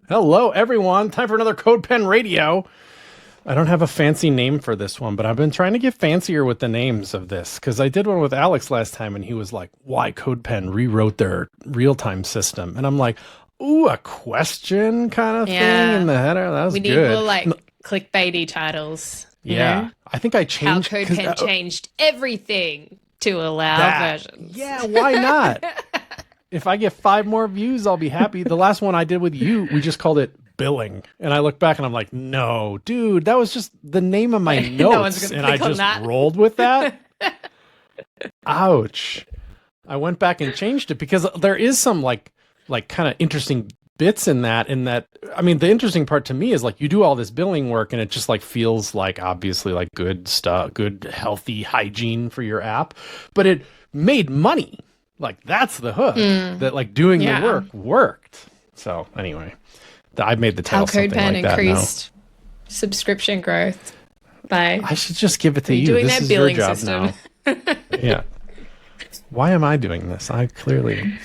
Hello, everyone. Time for another CodePen Radio. I don't have a fancy name for this one, but I've been trying to get fancier with the names of this because I did one with Alex last time and he was like, why CodePen rewrote their real-time system? And I'm like, ooh, a question kind of thing in the header. That was good. We need more like clickbaity titles. Yeah. Know? I think I changed... How CodePen changed everything to allow versions. Yeah, why not? If I get 5 more views, I'll be happy. The last one I did with you, we just called it billing. And I look back and I'm like, no, dude, that was just the name of my notes. And I just rolled with that. Ouch. I went back and changed it because there is some like kind of interesting bits in that, I mean, the interesting part to me is like you do all this billing work and it just like feels like obviously like good stuff, good, healthy hygiene for your app, but it made money. Like that's the hook that like doing the work worked. So anyway, I've made the tail something like that now. Increased subscription growth by I should just give it to you. This is your job now. Yeah. Why am I doing this? I clearly...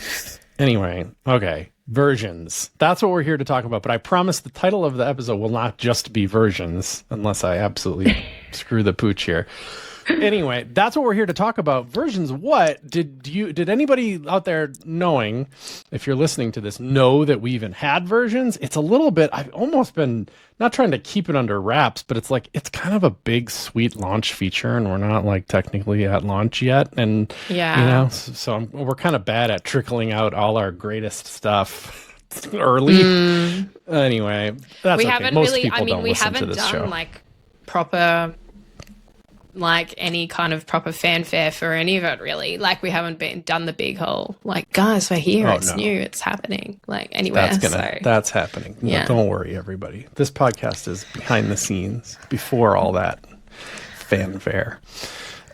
Anyway, okay. Versions. That's what we're here to talk about. But I promise the title of the episode will not just be versions, unless I absolutely screw the pooch here. Anyway, that's what we're here to talk about. Versions. What did anybody out there knowing, if you're listening to this, know that we even had versions? It's a little bit, I've almost been not trying to keep it under wraps, but it's like, it's kind of a big, sweet launch feature and we're not like technically at launch yet. And, you know, so we're kind of bad at trickling out all our greatest stuff early. Anyway, that's we okay. haven't Most really, people I mean, don't we listen haven't to this done show. like proper, like any kind of proper fanfare for any of it really. Like we haven't done the big whole like, guys, we're here, it's new, it's happening, like anywhere. That's happening. No, don't worry, everybody. This podcast is behind the scenes before all that fanfare.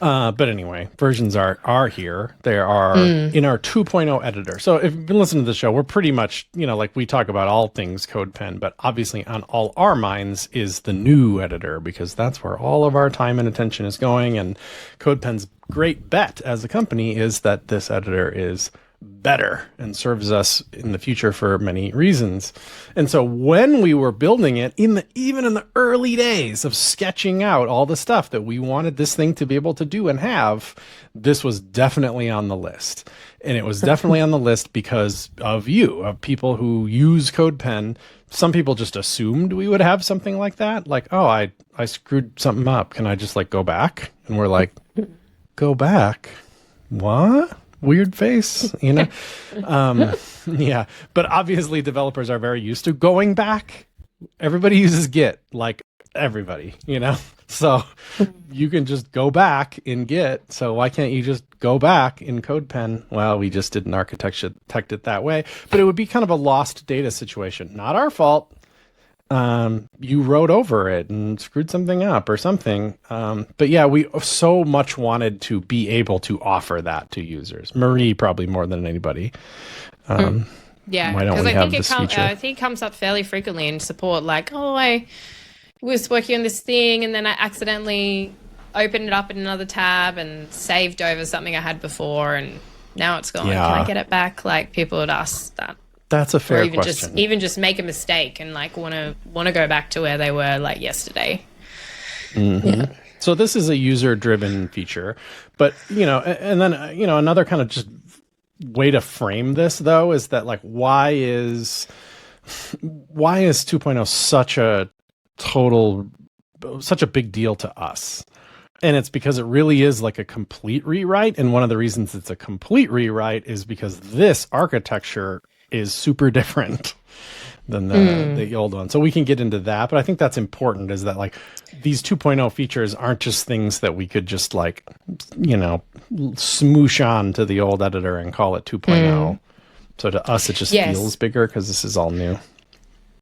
But anyway, versions are here. They are in our 2.0 editor. So if you've been listening to the show, we're pretty much, you know, like we talk about all things CodePen, but obviously on all our minds is the new editor because that's where all of our time and attention is going. And CodePen's great bet as a company is that this editor is better and serves us in the future for many reasons. And so when we were building it, even in the early days of sketching out all the stuff that we wanted this thing to be able to do and have, this was definitely on the list. And it was definitely on the list because of you, of people who use CodePen. Some people just assumed we would have something like that. Like, oh, I screwed something up. Can I just like go back? And we're like, go back? What? Weird face, you know? Yeah, but obviously developers are very used to going back. Everybody uses Git, like everybody, you know? So you can just go back in Git. So why can't you just go back in CodePen? Well, we just didn't architect it that way, but it would be kind of a lost data situation. Not our fault. You wrote over it and screwed something up or something. But yeah, we so much wanted to be able to offer that to users. Marie, probably more than anybody. Yeah, why don't we have this feature? I think it comes up fairly frequently in support. Like, oh, I was working on this thing and then I accidentally opened it up in another tab and saved over something I had before and now it's gone. Yeah. Can I get it back? Like people would ask that. That's a fair or even question. Just make a mistake and like want to go back to where they were like yesterday. Yeah. So this is a user-driven feature, but you know, and then you know, another kind of just way to frame this though is that like why is 2.0 such a big deal to us? And it's because it really is like a complete rewrite, and one of the reasons it's a complete rewrite is because this architecture is super different than the old one. So we can get into that, but I think that's important is that like these 2.0 features aren't just things that we could just like, you know, smoosh on to the old editor and call it 2.0. So to us, it just feels bigger because this is all new.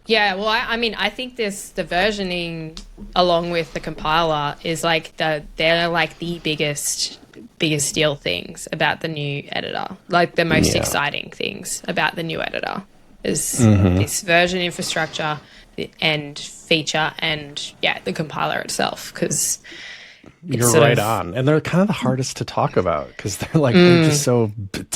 Yeah, well, I mean, I think the versioning along with the compiler is like they're like the biggest deal things about the new editor. Like the most exciting things about the new editor is this version infrastructure and feature and the compiler itself because you're right on. And they're kind of the hardest to talk about because they're like they're just so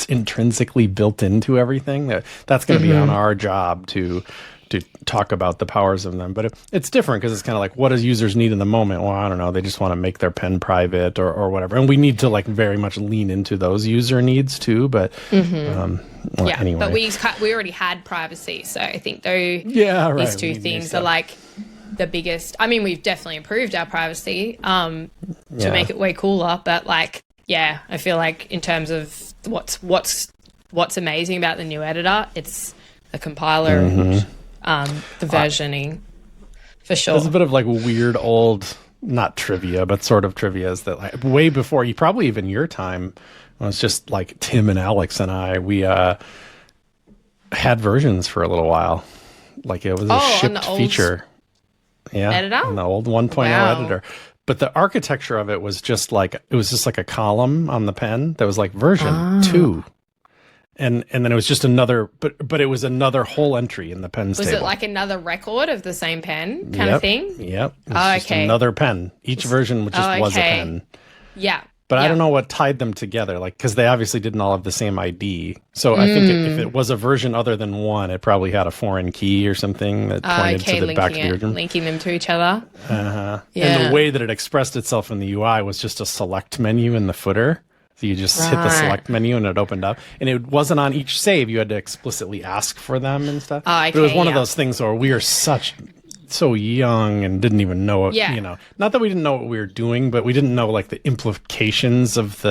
intrinsically built into everything that's going to be on our job to to talk about the powers of them. But it's different because it's kind of like, what does users need in the moment? Well, I don't know. They just want to make their pen private or whatever. And we need to like very much lean into those user needs too. But anyway. But we already had privacy. So I think these two things are like the biggest. I mean, we've definitely improved our privacy to make it way cooler. But like, yeah, I feel like in terms of what's amazing about the new editor, it's the compiler and the versioning, for sure. There's a bit of like weird old, not trivia, but sort of trivia is that like way before you, probably even your time, when it's just like Tim and Alex and I, we had versions for a little while. Like it was a shipped feature. Yeah, editor? In the old 1.0 editor. But the architecture of it was just like, it was just like a column on the pen that was like version 2. And then it was just another, but it was another whole entry in the pens table. Was it like another record of the same pen kind of thing? Yep. It was just another pen. Each version just was a pen. Yeah. But I don't know what tied them together, like, because they obviously didn't all have the same ID. So I think if it was a version other than one, it probably had a foreign key or something that pointed to the back of the original. Linking them to each other. Yeah. And the way that it expressed itself in the UI was just a select menu in the footer. So you just hit the select menu and it opened up. And it wasn't on each save. You had to explicitly ask for them and stuff. But it was one of those things where we are so young and didn't even know what, not that we didn't know what we were doing, but we didn't know like the implications of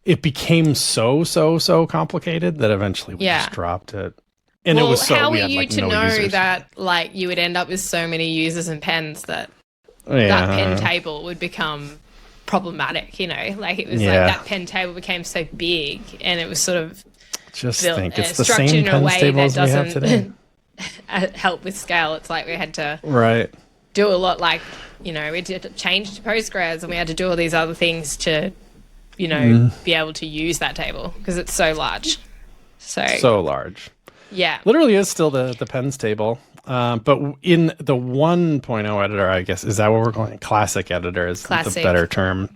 it became so complicated that eventually we just dropped it. And it was how were you to know that like you would end up with so many users and pens that that pen table would become problematic, like it was like that pen table became so big and it was sort of just built, think it's the same pen tables we have today. Help with scale. It's like we had to do a lot, like we had to change to Postgres and we had to do all these other things to be able to use that table because it's so large. So large. Yeah, literally is still the pens table. But in the 1.0 editor, I guess, is that what we're calling classic editor is the better term.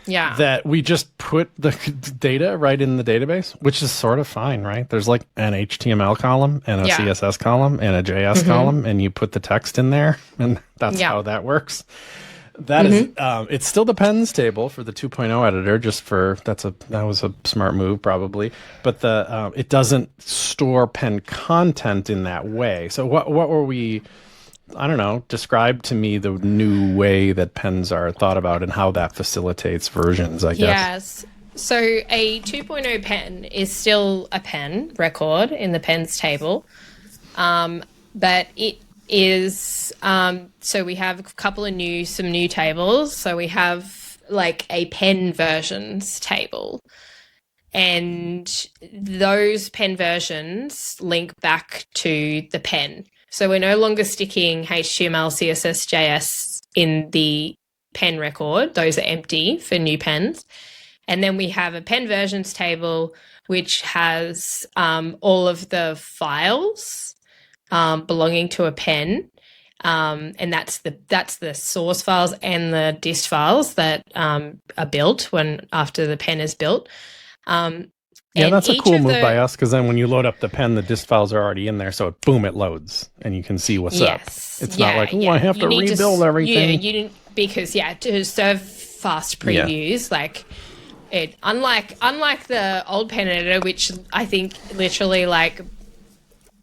Yeah. That we just put the data right in the database, which is sort of fine, right? There's like an HTML column and a CSS column and a JS column, and you put the text in there, and that's how that works. That is, it's still the pens table for the 2.0 editor, that was a smart move probably, but it doesn't store pen content in that way. So what were we, I don't know, describe to me the new way that pens are thought about and how that facilitates versions, I guess. Yes. So a 2.0 pen is still a pen record in the pens table, but it is so we have a couple of some new tables. So we have like a pen versions table, and those pen versions link back to the pen. So we're no longer sticking HTML, CSS, JS in the pen record. Those are empty for new pens. And then we have a pen versions table which has all of the files belonging to a pen, and that's the source files and the dist files that are built after the pen is built. That's a cool move by us, because then when you load up the pen, the dist files are already in there, so it loads, and you can see what's up. It's not like, I have to rebuild everything. You didn't, because to serve fast previews, like it, unlike the old pen editor, which I think literally like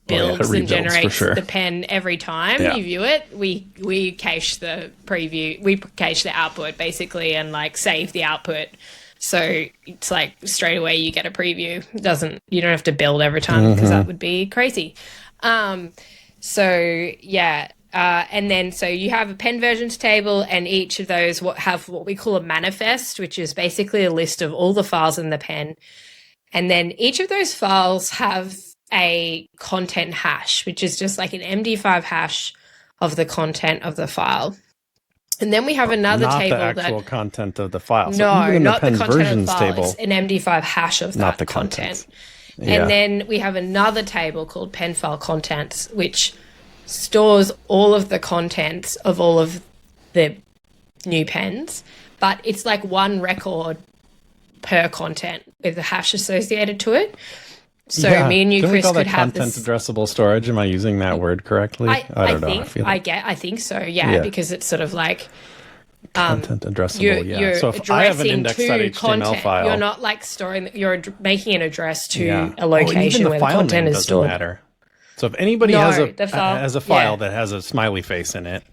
builds and generates the pen every time you view it. We cache the preview, we cache the output basically, and like save the output. So it's like straight away you get a preview. You don't have to build every time because that would be crazy. And then so you have a pen versions table, and each of those have what we call a manifest, which is basically a list of all the files in the pen. And then each of those files have a content hash, which is just like an MD5 hash of the content of the file. And then we have another table not the actual content of the file. So no, not the content of the file. It's an MD5 hash of that content. Yeah. And then we have another table called pen file contents, which stores all of the contents of all of the new pens, but it's like one record per content with a hash associated to it. So me and you, Don't we Chris, call that could have content this. addressable storage? Am I using that word correctly? I don't know. I think so. Yeah, because it's sort of like content addressable. you're So if I have an index.html content, file, you're not like storing. You're making an address to a even location the where the file content name is doesn't stored. matter. So if anybody has a file that has a smiley face in it,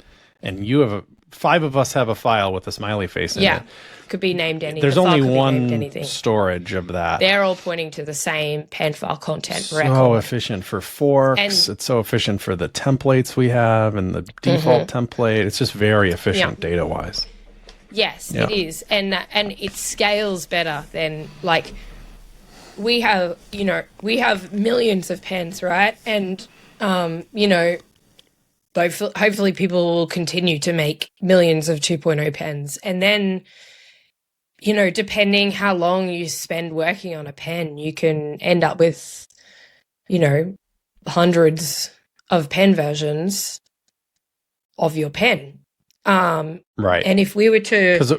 and you have 5 of us have a file with a smiley face in it, could be named anything. there's only one storage of that. They're all pointing to the same pen file content record. So efficient for forks. It's so efficient for the templates we have and the default template. It's just very efficient data-wise. Yes, it is. And it scales better than, like, we have millions of pens, right? And, hopefully people will continue to make millions of 2.0 pens. And then, depending how long you spend working on a pen, you can end up with, hundreds of pen versions of your pen. Right. And if we were to... Because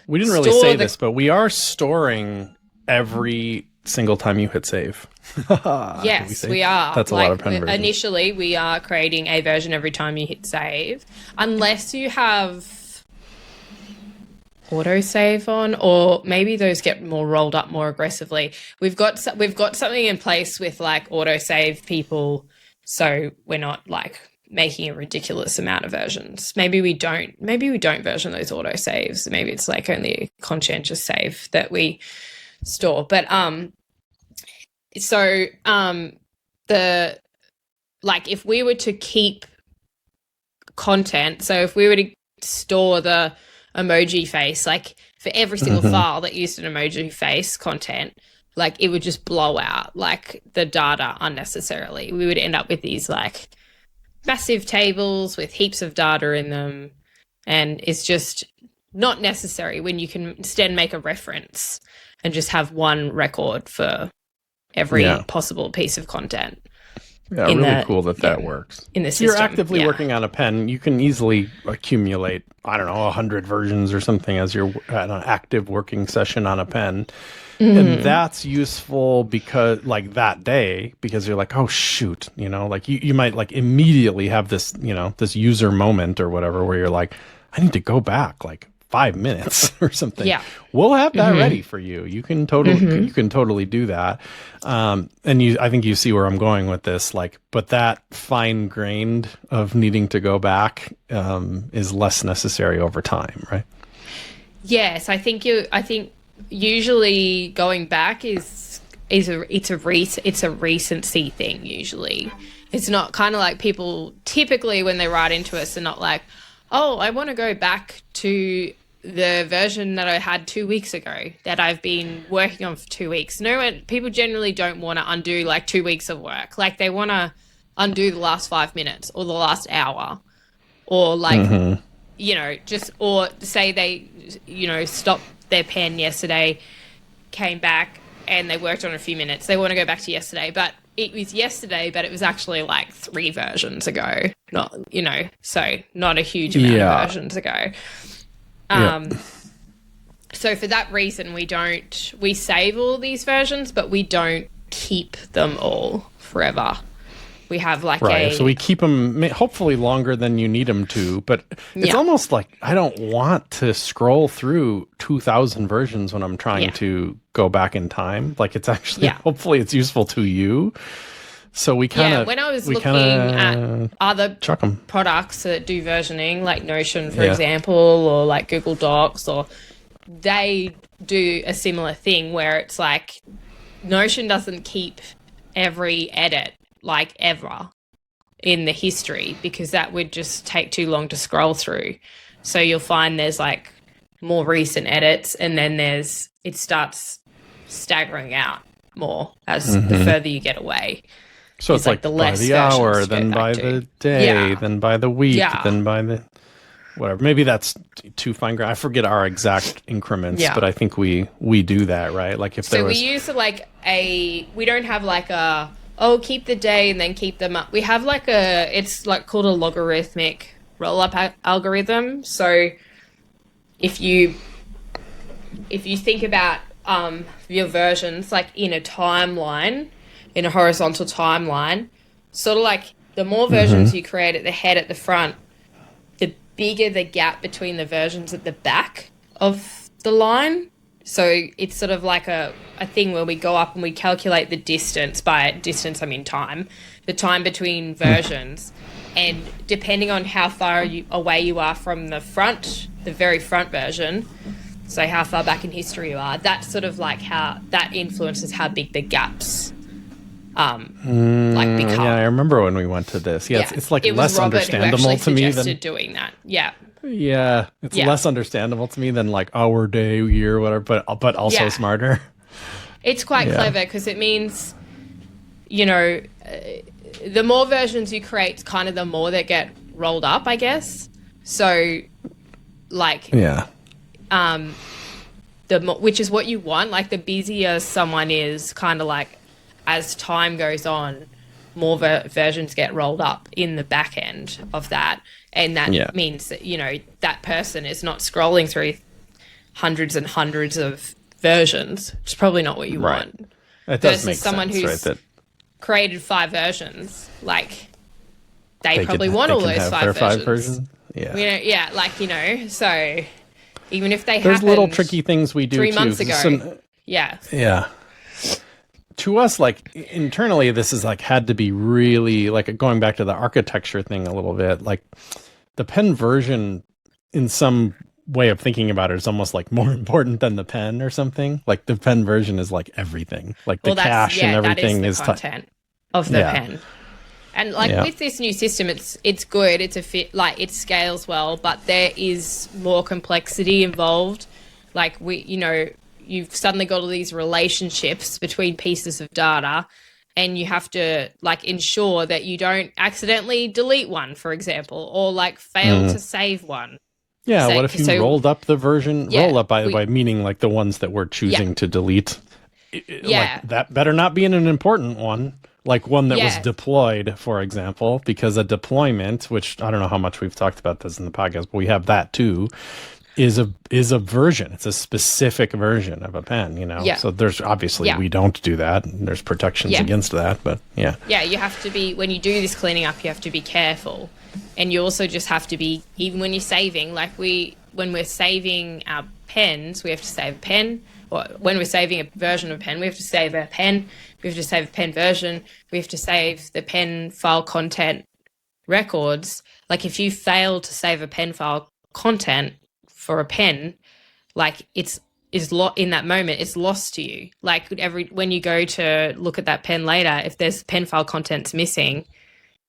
we didn't really say this, but we are storing every single time you hit save. Yes, we are. That's a lot of pen versions. Initially, we are creating a version every time you hit save, unless you have autosave on, or maybe those get more rolled up more aggressively. We've got something in place with like autosave people, so we're not like making a ridiculous amount of versions. Maybe we don't version those autosaves. Maybe it's like only a conscientious save that we store. But if we were to keep content, so if we were to store the emoji face, like for every single file that used an emoji face content, like it would just blow out like the data unnecessarily. We would end up with these like massive tables with heaps of data in them, and it's just not necessary when you can instead make a reference and just have one record for every possible piece of content. Yeah, really cool that works. In the system. If you're actively working on a pen, you can easily accumulate, 100 versions or something as you're at an active working session on a pen. And that's useful because like that day, because you're like, oh shoot, like you might like immediately have this, this user moment or whatever, where you're like, I need to go back like 5 minutes or something. Yeah. We'll have that ready for you. You can totally do that. And I think you see where I'm going with this, like, but that fine grained of needing to go back is less necessary over time, right? Yes, I think usually going back it's a recency thing. Usually, it's not kind of like people typically when they write into us are not like, oh, I want to go back to the version that I had 2 weeks ago that I've been working on for 2 weeks. People generally don't want to undo like 2 weeks of work. Like they want to undo the last 5 minutes or the last hour, or like or say they stopped their pen yesterday, came back and they worked on a few minutes. They want to go back to yesterday, but it was yesterday, but it was actually like 3 versions ago. Not, so not a huge amount of versions ago. So for that reason, we save all these versions, but we don't keep them all forever. We have like so we keep them hopefully longer than you need them to, but it's almost like I don't want to scroll through 2,000 versions when I'm trying to go back in time. Like it's actually hopefully it's useful to you. So we kind of when I was looking at other products that do versioning, like Notion, for example, or like Google Docs, or they do a similar thing where it's like Notion doesn't keep every edit like ever in the history, because that would just take too long to scroll through. So you'll find there's like more recent edits, and then it starts staggering out more as the further you get away. So it's like by the hour, then by the day, then by the week, then by the whatever. Maybe that's too fine. I forget our exact increments, but I think we do that, right? Like if there was... we use we don't have like keep the day and then keep them up. We have like it's like called a logarithmic roll-up algorithm. So if you think about your versions like in a timeline, in a horizontal timeline, sort of like the more versions you create at the head, at the front, the bigger the gap between the versions at the back of the line. So it's sort of like a thing where we go up and we calculate the distance. By distance, I mean time. The time between versions. And depending on how far away you are from the front, the very front version, so how far back in history you are, that's sort of like how that influences how big the gaps become. Yeah, I remember when we went to this. Yeah, it's like less understandable to me than doing that. Yeah. Yeah, it's less understandable to me than like hour, day, year, whatever, but also smarter. It's quite clever because it means, the more versions you create, kind of the more that get rolled up, I guess. So, like, which is what you want. Like, the busier someone is, kind of like, as time goes on, more versions get rolled up in the back end of that. And that means that, that person is not scrolling through hundreds and hundreds of versions. It's probably not what you want. It does make someone sense, who's right? created 5 versions, like, they probably want all those 5 versions. Yeah. So even if they There's little tricky things we do 3 too. months ago. Yeah. To us, like, internally, this is like had to be really, like, going back to the architecture thing a little bit, like the pen version in some way of thinking about it is almost like more important than the pen or something. Like the pen version is like everything, like the cache and everything that is the content of the pen. And like with this new system, it's good. It's a fit, like it scales well, but there is more complexity involved. Like you've suddenly got all these relationships between pieces of data, and you have to like ensure that you don't accidentally delete one, for example, or like fail to save one. Yeah, what if you rolled up the version? Roll up, by the way, meaning like the ones that we're choosing to delete. Like that better not be in an important one, like one that was deployed, for example, because a deployment, which I don't know how much we've talked about this in the podcast, but we have that too, is a version. It's a specific version of a pen, So there's obviously we don't do that. And there's protections against that, but Yeah, you have to be, when you do this cleaning up, you have to be careful. And you also just have to be, even when you're saving, like when we're saving our pens, we have to save a pen. Or when we're saving a version of a pen, we have to save a pen. We have to save a pen version. We have to save the pen file content records. Like if you fail to save a pen file content for a pen, like in that moment, it's lost to you. Like when you go to look at that pen later, if there's pen file contents missing,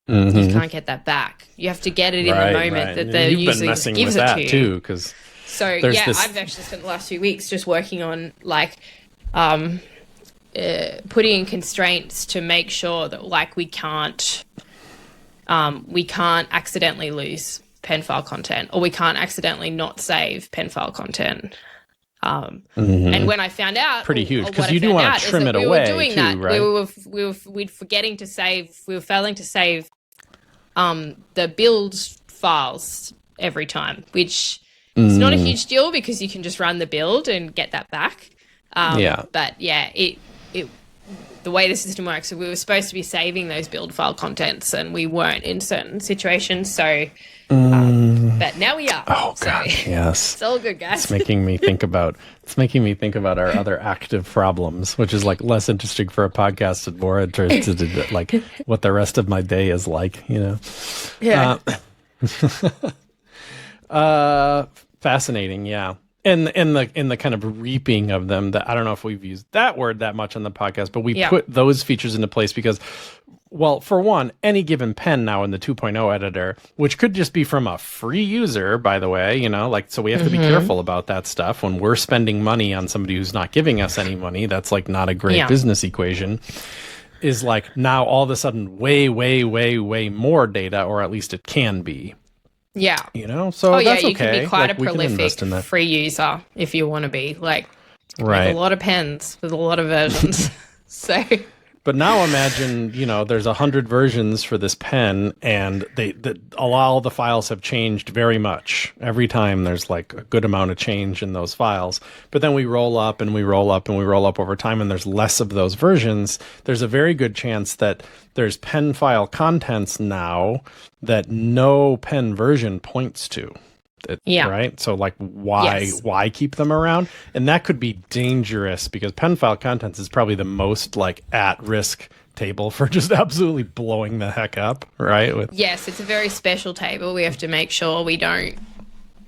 you can't get that back. You have to get it in the moment that the user gives it to you. Too, because I've actually spent the last few weeks just working on like putting in constraints to make sure that like we can't accidentally lose pen file content, or we can't accidentally not save pen file content. And when I found out, pretty huge, because you do want to trim it away too, right? We were failing to save the build files every time, which is not a huge deal because you can just run the build and get that back. But the way the system works, we were supposed to be saving those build file contents, and we weren't in certain situations. So, but now we are. Oh God, yes, it's all good, guys. It's making me think about our other active problems, which is like less interesting for a podcast and more interested in like what the rest of my day is like, Yeah. Fascinating, yeah. In the kind of reaping of them, that I don't know if we've used that word that much on the podcast, but we put those features into place because, well, for one, any given pen now in the 2.0 editor, which could just be from a free user, by the way, so we have to be careful about that stuff when we're spending money on somebody who's not giving us any money. That's like not a great business equation. Is like now all of a sudden way, way, way, way more data, or at least it can be. Yeah. So that's okay. You can be quite a prolific free user if you want to be, like, right. With a lot of pens, with a lot of versions. So But now imagine, there's 100 versions for this pen, and all the files have changed very much. Every time there's like a good amount of change in those files. But then we roll up and we roll up and we roll up over time, and there's less of those versions. There's a very good chance that there's pen file contents now that no pen version points to. Right. So like why keep them around? And that could be dangerous because pen file contents is probably the most like at risk table for just absolutely blowing the heck up. Right. Yes, it's a very special table. We have to make sure we don't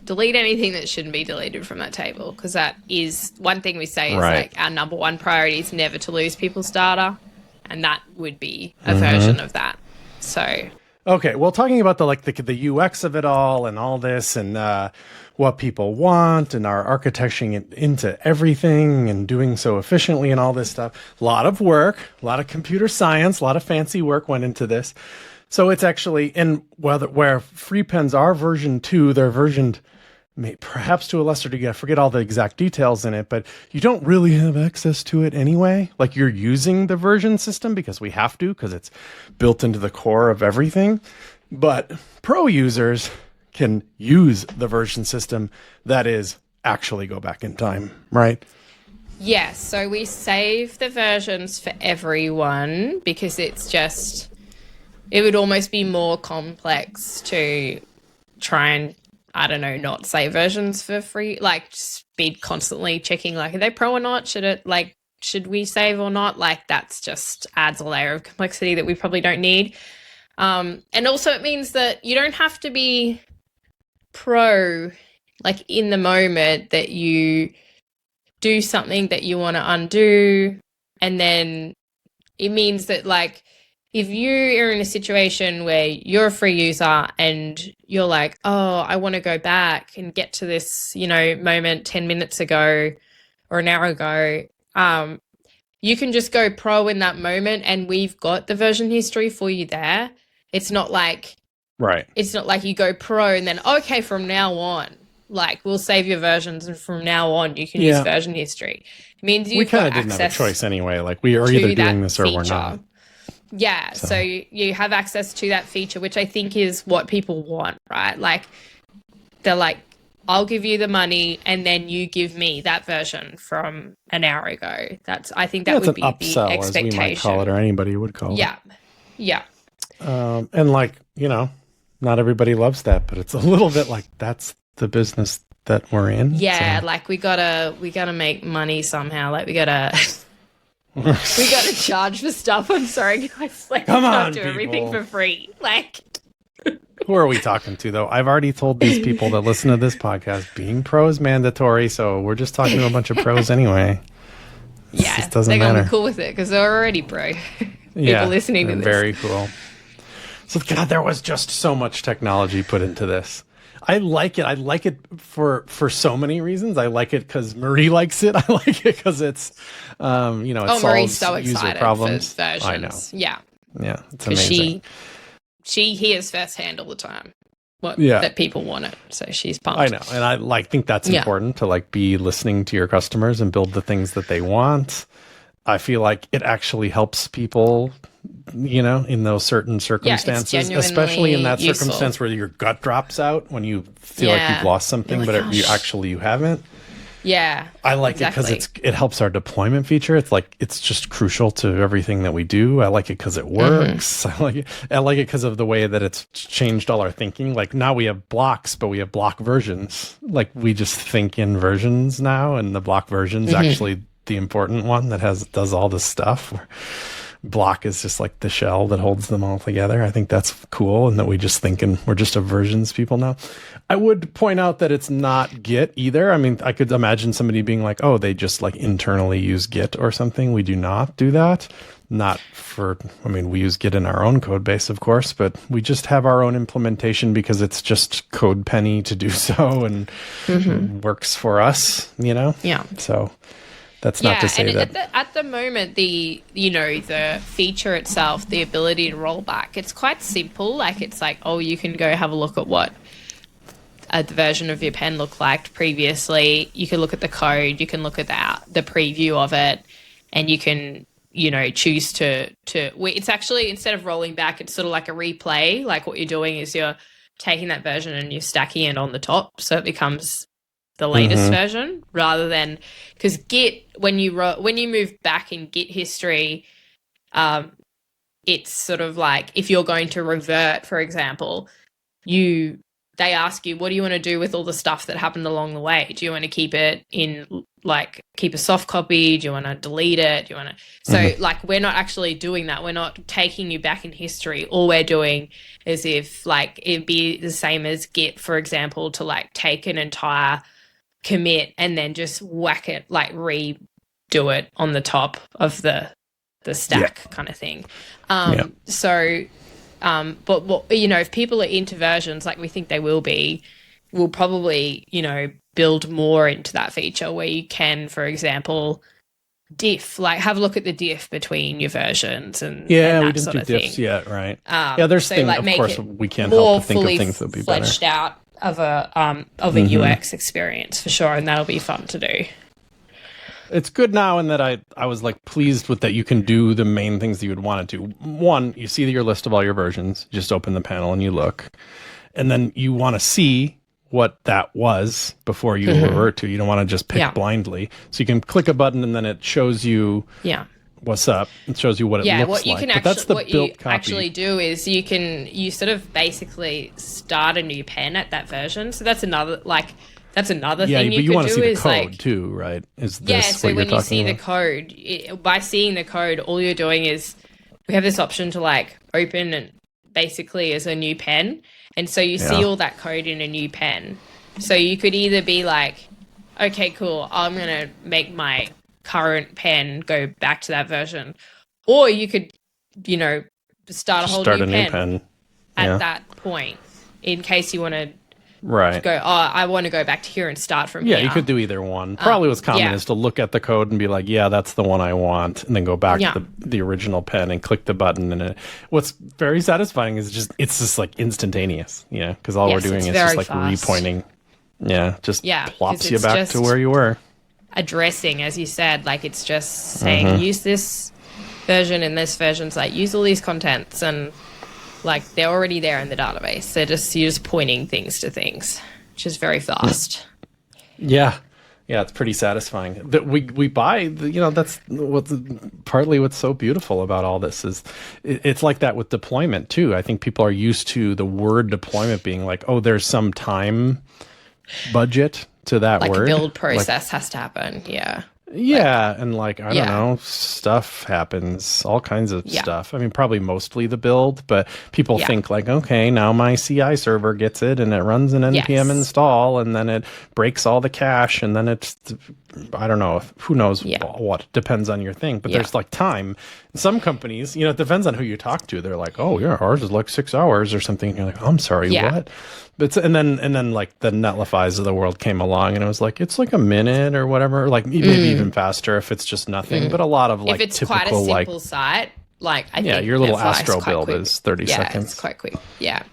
delete anything that shouldn't be deleted from that table, because that is one thing we say is like our number one priority is never to lose people's data. And that would be a version of that. So okay, well, talking about the UX of it all and all this and what people want and our architecturing it into everything and doing so efficiently and all this stuff, a lot of work, a lot of computer science, a lot of fancy work went into this. So it's actually, and where free pens are version 2, they're versioned perhaps to a lesser degree. I forget all the exact details in it, but you don't really have access to it anyway. Like you're using the version system because we have to, because it's built into the core of everything. But pro users can use the version system that is actually go back in time, right? Yes. So we save the versions for everyone because it would almost be more complex to try and not save versions for free, like just be constantly checking like, are they pro or not? Should we save or not? Like that's just adds a layer of complexity that we probably don't need. And also it means that you don't have to be pro like in the moment that you do something that you want to undo. And then it means that like, if you are in a situation where you're a free user and you're like, oh, I want to go back and get to this, moment 10 minutes ago or an hour ago, you can just go pro in that moment and we've got the version history for you there. It's not like you go pro and then, okay, from now on, like we'll save your versions and from now on you can use version history. It means we kind of didn't have a choice anyway. Like we are either doing this or we're not. Yeah, so you have access to that feature, which I think is what people want, right? Like, they're like, I'll give you the money and then you give me that version from an hour ago. I think that would be upsell, the expectation. As we might call it, or anybody would call it. Yeah. And like, not everybody loves that, but it's a little bit like that's the business that we're in. Yeah, so. Like we gotta make money somehow. Like we gotta charge for stuff. I'm sorry, guys. Like, come on, do people. Everything for free. Like, who are we talking to, though? I've already told these people that listen to this podcast, being pro is mandatory, so we're just talking to a bunch of pros anyway. It just doesn't matter. They're gonna be cool with it because they're already pro. People listening to this, very cool. So, God, there was just so much technology put into this. I like it. I like it for so many reasons. I like it because Marie likes it. I like it because it's, it Marie's solves so user excited problems. For versions. I know. Yeah, it's amazing. She hears firsthand all the time that people want it, so she's pumped. I know, and I think that's important to like be listening to your customers and build the things that they want. I feel like it actually helps people, in those certain circumstances, especially in that useful. Circumstance where your gut drops out when you feel like you've lost something, but you haven't. Yeah, I like it because it helps our deployment feature. It's like it's just crucial to everything that we do. I like it because it works. I like it because of the way that it's changed all our thinking. Like now we have blocks, but we have block versions. Like we just think in versions now, and the block version's actually the important one that does all this stuff. Block is just like the shell that holds them all together. I think that's cool, and that we just we're just a versions people now. I would point out that it's not Git either. I mean, I could imagine somebody being like, oh, they just like internally use Git or something. We do not do that. We use Git in our own code base, of course, but we just have our own implementation because it's just CodePen to do so and works for us, Yeah. So that's not to say that at the moment, the feature itself, the ability to roll back, it's quite simple. Like it's like, oh, you can go have a look at what the version of your pen looked like previously. You can look at the code, you can look at the preview of it, and you can choose to it's actually, instead of rolling back, it's sort of like a replay. Like what you're doing is you're taking that version and you're stacking it on the top, so it becomes the latest version, rather than, because Git, when you move back in Git history, it's sort of like, if you're going to revert, for example, they ask you, what do you want to do with all the stuff that happened along the way? Do you want to keep it in, like, keep a soft copy? Do you want to delete it? Do you want to? So, like, we're not actually doing that. We're not taking you back in history. All we're doing is, if, like, it'd be the same as Git, for example, to, like, take an entire commit and then just whack it, like, redo it on the top of the stack kind of thing. So... but what, if people are into versions, like we think they will be, we'll probably, build more into that feature where you can, for example, diff, like have a look at the diff between your versions and that we didn't sort do of diffs thing. yet, right? There's so things, like, of make course, it we can't help but think of things that would be better. Fleshed out of a UX experience for sure, and that'll be fun to do. It's good now in that I was like pleased with that you can do the main things that you would want to do. One, you see your list of all your versions, just open the panel and you look. And then you want to see what that was before you revert to. You don't want to just pick blindly. So you can click a button and then it shows you what's up. It shows you what it looks what you like. can actually do is you sort of basically start a new pen at that version. So that's another thing you want to could do, see the is code like, too, right? Is this so what when you're you see about? the code, by seeing the code, all you're doing is, we have this option to like open and basically as a new pen, and so you see all that code in a new pen. So you could either be like, okay, cool, I'm gonna make my current pen go back to that version, or you could, start a whole new pen at that point, in case you want to. Right. Go, I want to go back to here and start from here. Yeah, you could do either one. Probably what's common is to look at the code and be like, yeah, that's the one I want, and then go back to the original pen and click the button. And what's very satisfying is it's just like instantaneous, because all we're doing is just like repointing. Yeah, just plops you back to where you were. Addressing, as you said, like it's just saying, use this version and this version's like, use all these contents, and like they're already there in the database. You're just pointing things to things, which is very fast. Yeah, it's pretty satisfying. That we buy. That's partly what's so beautiful about all this is it's like that with deployment too. I think people are used to the word deployment being like, oh, there's some time budget to that like word. Like a build process has to happen. Yeah. Yeah, and like, I don't know, stuff happens, all kinds of stuff. I mean, probably mostly the build, but people think like, okay, now my CI server gets it and it runs an npm install, and then it breaks all the cache, and then it's, I don't know, who knows what, depends on your thing. But there's like time. Some companies, it depends on who you talk to. They're like, oh yeah, ours is like 6 hours or something. And you're like, oh, I'm sorry, what? But and then like the Netlifys of the world came along, and it was like, it's like a minute or whatever, like maybe even faster if it's just nothing. But a lot of like if it's typical, quite a simple site, like I think your little Netlify's Astro build quick. is 30 seconds. Yeah, it's quite quick. Yeah.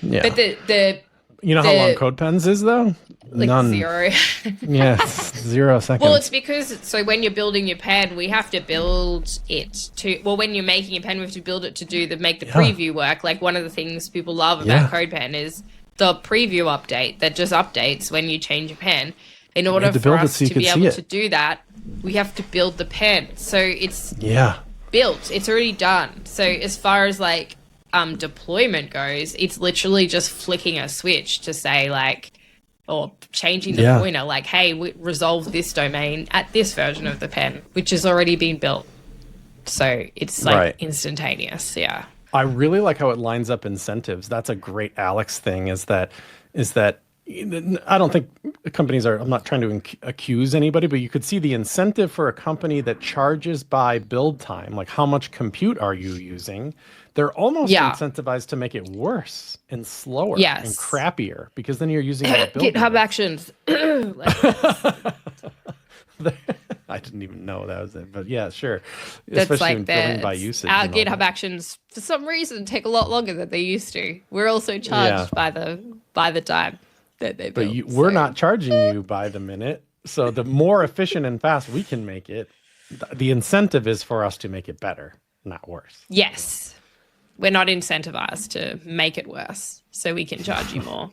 But the how long CodePens is though? Like None. 0. 0 seconds. Well, it's because, so when you're building your pen, we have to build it to, when you're making a pen, we have to build it to make the preview work. Like one of the things people love about CodePen is the preview update that just updates when you change your pen. In order for us to be able to do that, we have to build the pen. So it's built. It's already done. So as far as like deployment goes, it's literally just flicking a switch to say like, or changing the pointer, like, hey, we resolve this domain at this version of the pen, which has already been built. So it's like instantaneous. Yeah. I really like how it lines up incentives. That's a great Alex thing, is that I don't think companies are, I'm not trying to accuse anybody, but you could see the incentive for a company that charges by build time, like how much compute are you using? They're almost incentivized to make it worse and slower and crappier, because then you're using GitHub Actions. I didn't even know that was it, but yeah, sure. That's especially like building by usage. Our GitHub Actions, for some reason, take a lot longer than they used to. We're also charged by the time that they build. But we're not charging you by the minute, so the more efficient and fast we can make it, The incentive is for us to make it better, not worse. Yes. We're not incentivized to make it worse, so we can charge you more.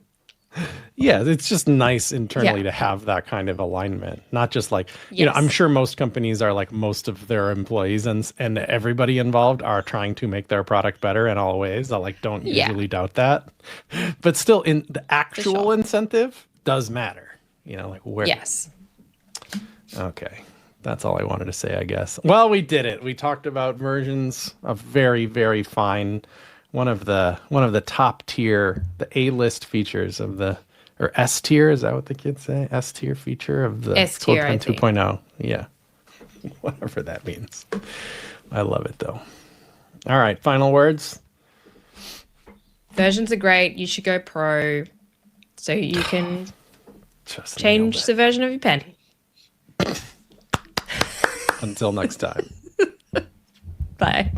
Yeah, it's just nice internally to have that kind of alignment. Not just like, I'm sure most companies are like most of their employees and everybody involved are trying to make their product better in all ways. I like don't usually doubt that. But still, in the actual incentive does matter. Like where. Yes. Okay. That's all I wanted to say, I guess. Well, we did it. We talked about versions of very, very fine, one of the top tier, the A-list features of or S tier, is that what the kids say? S tier feature of the CodePen 2.0. Yeah. Whatever that means. I love it though. All right, final words. Versions are great. You should go pro so you can change the version of your pen. Until next time. Bye.